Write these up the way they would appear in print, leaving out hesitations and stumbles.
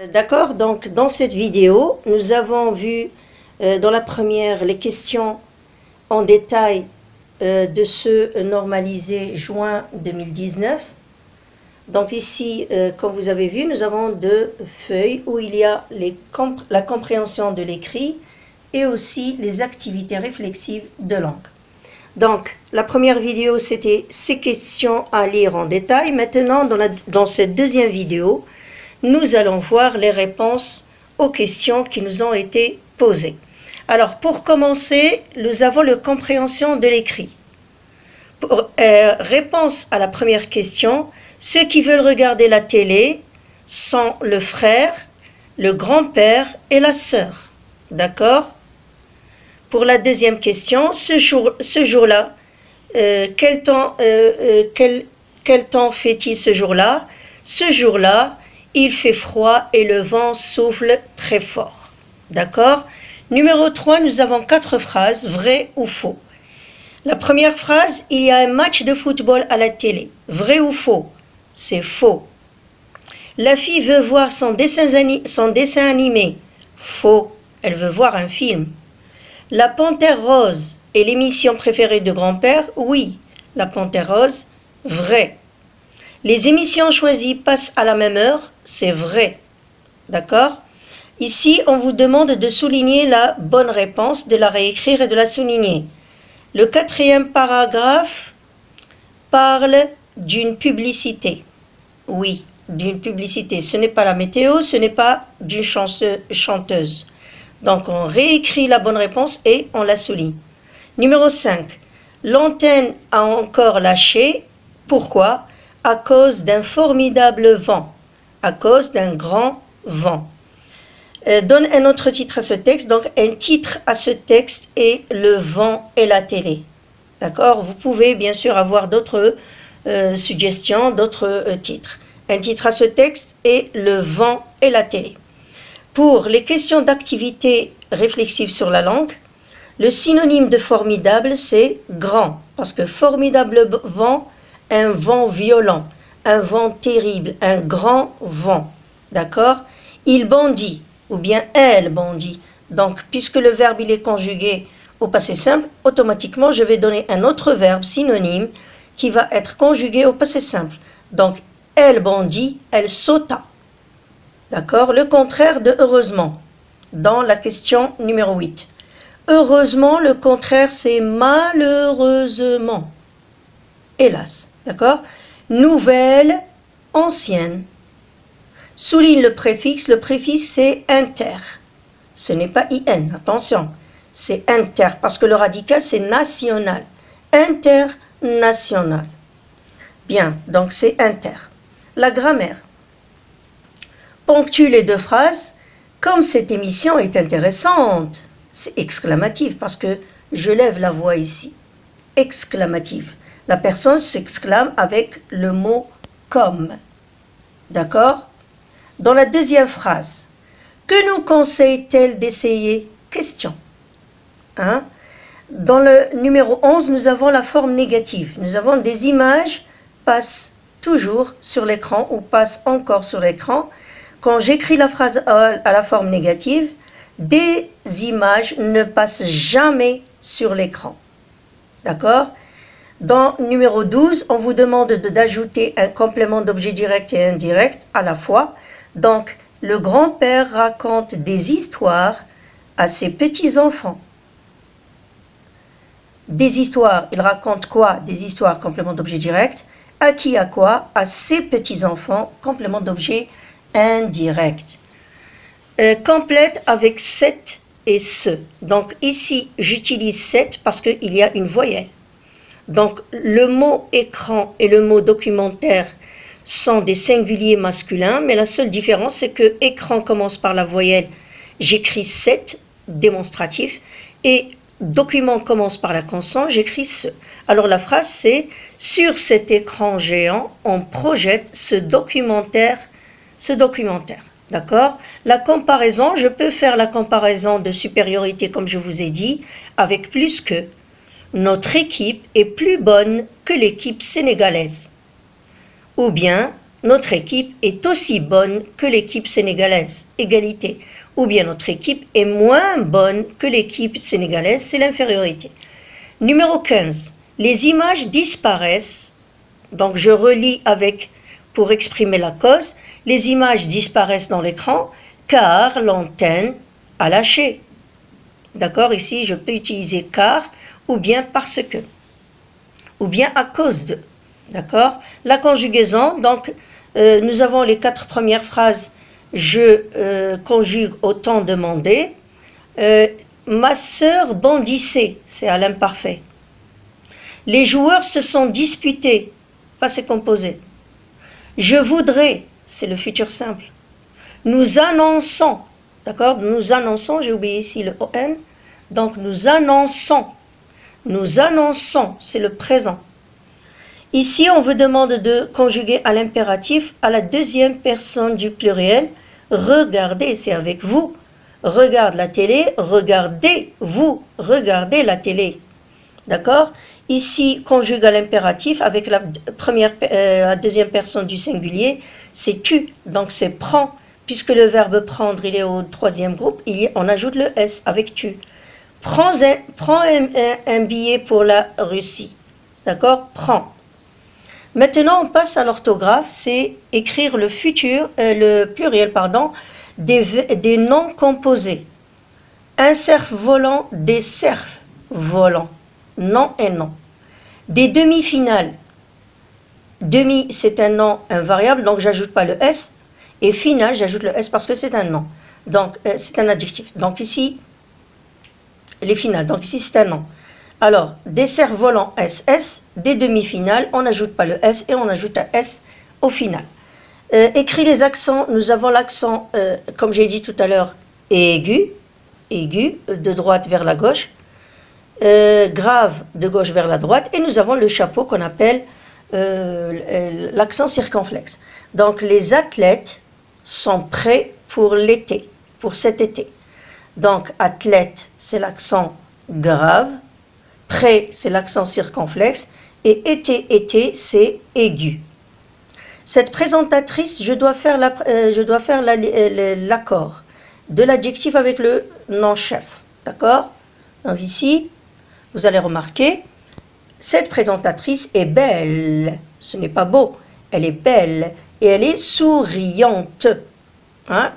D'accord, donc dans cette vidéo, nous avons vu dans la première les questions en détail de ce normalisé juin 2019. Donc ici, comme vous avez vu, nous avons deux feuilles où il y a la compréhension de l'écrit et aussi les activités réflexives de langue. Donc, la première vidéo, c'était ces questions à lire en détail. Maintenant, dans cette deuxième vidéo, nous allons voir les réponses aux questions qui nous ont été posées. Alors, pour commencer, nous avons la compréhension de l'écrit. Réponse à la première question, ceux qui veulent regarder la télé sont le frère, le grand-père et la sœur. D'accord? Pour la deuxième question, ce jour-là, quel temps fait-il ce jour-là? Ce jour-là, il fait froid et le vent souffle très fort. D'accord? Numéro 3, nous avons 4 phrases, vrai ou faux. La première phrase, il y a un match de football à la télé. Vrai ou faux? C'est faux. La fille veut voir son dessin animé. Faux. Elle veut voir un film. La Panthère rose est l'émission préférée de grand-père? Oui. La Panthère rose, vrai. Les émissions choisies passent à la même heure? C'est vrai. D'accord? Ici, on vous demande de souligner la bonne réponse, de la réécrire et de la souligner. Le 4e paragraphe parle d'une publicité. Oui, d'une publicité. Ce n'est pas la météo, ce n'est pas d'une chanteuse. Donc, on réécrit la bonne réponse et on la souligne. Numéro 5. L'antenne a encore lâché. Pourquoi? À cause d'un formidable vent. À cause d'un grand vent. Donne un autre titre à ce texte. Donc, un titre à ce texte est le vent et la télé. D'accord? Vous pouvez bien sûr avoir d'autres suggestions, d'autres titres. Un titre à ce texte est le vent et la télé. Pour les questions d'activité réflexive sur la langue, le synonyme de formidable, c'est grand. Parce que formidable vent, un vent violent, un vent terrible, un grand vent. D'accord? Il bondit, ou bien elle bondit. Donc, puisque le verbe il est conjugué au passé simple, automatiquement, je vais donner un autre verbe synonyme qui va être conjugué au passé simple. Donc, elle bondit, elle sauta. D'accord? Le contraire de heureusement, dans la question numéro 8. Heureusement, le contraire, c'est malheureusement. Hélas. D'accord? Nouvelle, ancienne. Souligne le préfixe c'est inter. Ce n'est pas in, attention. C'est inter, parce que le radical, c'est national. International. Bien, donc c'est inter. La grammaire. Ponctue les 2 phrases. Comme cette émission est intéressante, c'est exclamatif parce que je lève la voix ici. Exclamatif. La personne s'exclame avec le mot comme. D'accord? Dans la deuxième phrase, que nous conseille-t-elle d'essayer? Question. Hein? Dans le numéro 11, nous avons la forme négative. Nous avons des images passent toujours sur l'écran ou passent encore sur l'écran. Quand j'écris la phrase à la forme négative, des images ne passent jamais sur l'écran. D'accord? Dans numéro 12, on vous demande d'ajouter un complément d'objet direct et indirect à la fois. Donc, le grand-père raconte des histoires à ses petits-enfants. Des histoires, il raconte quoi? Des histoires, complément d'objet direct. À qui, à quoi? À ses petits-enfants, complément d'objet indirect. Complète avec cette et ce. Donc ici, j'utilise cette parce qu'il y a une voyelle. Donc le mot écran et le mot documentaire sont des singuliers masculins, mais la seule différence, c'est que écran commence par la voyelle, j'écris cette, démonstratif, et document commence par la consonne, j'écris ce. Alors la phrase, c'est « Sur cet écran géant, on projette ce documentaire. » D'accord? La comparaison, je peux faire la comparaison de supériorité, comme je vous ai dit, avec plus que. Notre équipe est plus bonne que l'équipe sénégalaise. Ou bien, notre équipe est aussi bonne que l'équipe sénégalaise, égalité. Ou bien notre équipe est moins bonne que l'équipe sénégalaise, c'est l'infériorité. Numéro 15, les images disparaissent, donc je relis avec, pour exprimer la cause, les images disparaissent dans l'écran car l'antenne a lâché. D'accord, ici je peux utiliser car ou bien parce que, ou bien à cause de. D'accord, la conjugaison, donc nous avons les 4 premières phrases, je conjugue au temps demandé. Ma sœur bondissait, c'est à l'imparfait. Les joueurs se sont disputés, passé composé. Je voudrais, c'est le futur simple. Nous annonçons, d'accord, nous annonçons, j'ai oublié ici le ON, donc nous annonçons, c'est le présent. Ici, on vous demande de conjuguer à l'impératif à la deuxième personne du pluriel. Regardez, c'est avec vous. Regarde la télé, regardez, vous, regardez la télé. D'accord? Ici, conjugue à l'impératif avec la deuxième personne du singulier, c'est tu, donc c'est prends. Puisque le verbe prendre, il est au troisième groupe, on ajoute le S avec tu. Prends un billet pour la Russie. D'accord? Prends. Maintenant, on passe à l'orthographe, c'est écrire le pluriel, des noms composés. Un cerf volant, des cerfs volants. Nom et nom. Des demi-finales. Demi, c'est un nom invariable, donc j'ajoute pas le S. Et finale, j'ajoute le S parce que c'est un nom. Donc, c'est un adjectif. Donc ici, les finales. Donc ici, c'est un nom. Alors, des cerfs-volants SS, des demi-finales, on n'ajoute pas le S et on ajoute un S au final. Écrit les accents, nous avons l'accent, comme j'ai dit tout à l'heure, aigu, de droite vers la gauche, grave, de gauche vers la droite, et nous avons le chapeau qu'on appelle l'accent circonflexe. Donc, les athlètes sont prêts pour l'été, pour cet été. Donc, athlète, c'est l'accent grave, prêt, c'est l'accent circonflexe, et été, c'est aigu. Cette présentatrice, je dois faire l'accord de l'adjectif avec le nom-chef. D'accord? Donc ici, vous allez remarquer, cette présentatrice est belle. Ce n'est pas beau, elle est belle et elle est souriante. Hein?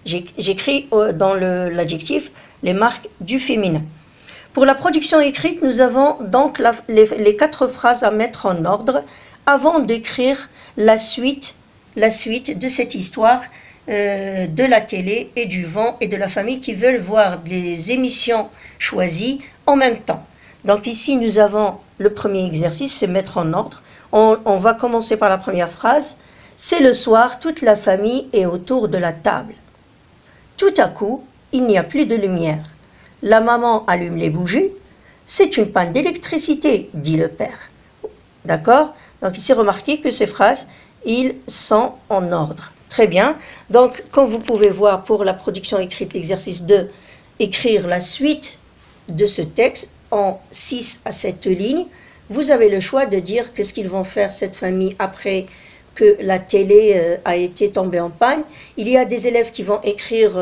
J'écris dans l'adjectif les marques du féminin. Pour la production écrite, nous avons donc les 4 phrases à mettre en ordre avant d'écrire la suite de cette histoire de la télé et du vent et de la famille qui veulent voir les émissions choisies en même temps. Donc ici, nous avons le premier exercice, c'est mettre en ordre. On va commencer par la première phrase. C'est le soir, toute la famille est autour de la table. Tout à coup, il n'y a plus de lumière. La maman allume les bougies. C'est une panne d'électricité, dit le père. D'accord? Donc ici, remarquez que ces phrases, ils sont en ordre. Très bien. Donc, comme vous pouvez voir pour la production écrite, l'exercice 2, écrire la suite de ce texte en 6 à 7 lignes, vous avez le choix de dire qu'est-ce qu'ils vont faire cette famille après que la télé a été tombée en panne. Il y a des élèves qui vont écrire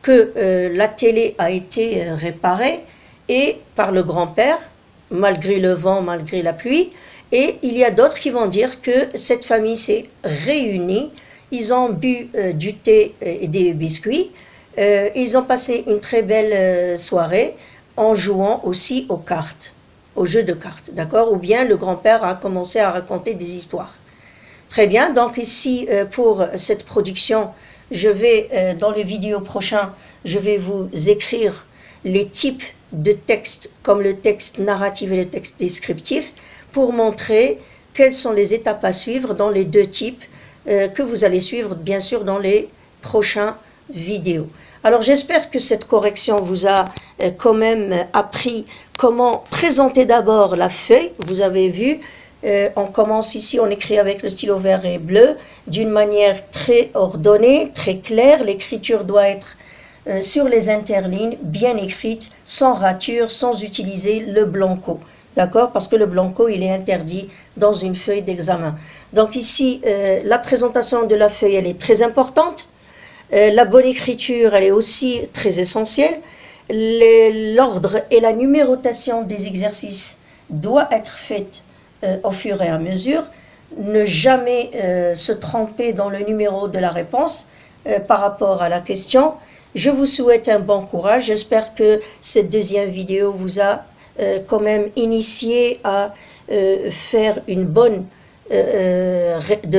que la télé a été réparée et par le grand-père, malgré le vent, malgré la pluie. Et il y a d'autres qui vont dire que cette famille s'est réunie, ils ont bu du thé et des biscuits, ils ont passé une très belle soirée en jouant aussi aux cartes, aux jeux de cartes, d'accord? Ou bien le grand-père a commencé à raconter des histoires. Très bien, donc ici pour cette production, je vais, dans les vidéos prochaines, je vais vous écrire les types de textes comme le texte narratif et le texte descriptif pour montrer quelles sont les étapes à suivre dans les 2 types que vous allez suivre bien sûr dans les prochaines vidéos. Alors j'espère que cette correction vous a quand même appris comment présenter d'abord la feuille. Vous avez vu, on commence ici, on écrit avec le stylo vert et bleu d'une manière très ordonnée, très claire. L'écriture doit être sur les interlignes, bien écrite, sans rature, sans utiliser le blanco. D'accord? Parce que le blanco, il est interdit dans une feuille d'examen. Donc ici, la présentation de la feuille, elle est très importante. La bonne écriture, elle est aussi très essentielle. L'ordre et la numérotation des exercices doit être faite au fur et à mesure. Ne jamais se tromper dans le numéro de la réponse par rapport à la question. Je vous souhaite un bon courage. J'espère que cette deuxième vidéo vous a quand même initié à faire de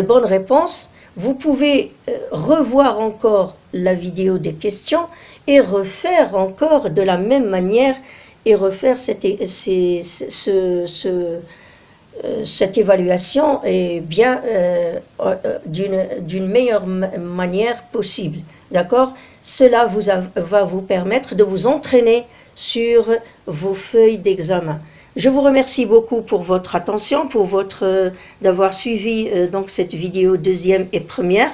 bonnes réponses. Vous pouvez revoir encore la vidéo des questions et refaire encore de la même manière et refaire cette évaluation est bien d'une meilleure manière possible. D'accord? Cela va vous permettre de vous entraîner sur vos feuilles d'examen. Je vous remercie beaucoup pour votre attention, d'avoir suivi donc cette vidéo deuxième et première.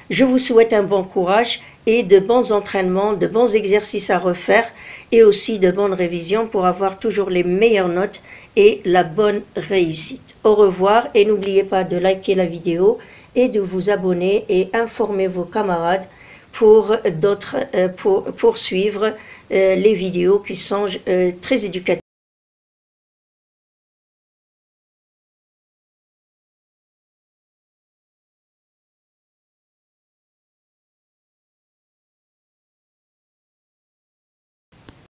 Je vous souhaite un bon courage et de bons entraînements, de bons exercices à refaire et aussi de bonnes révisions pour avoir toujours les meilleures notes et la bonne réussite. Au revoir et n'oubliez pas de liker la vidéo et de vous abonner et informer vos camarades pour suivre les vidéos qui sont très éducatives.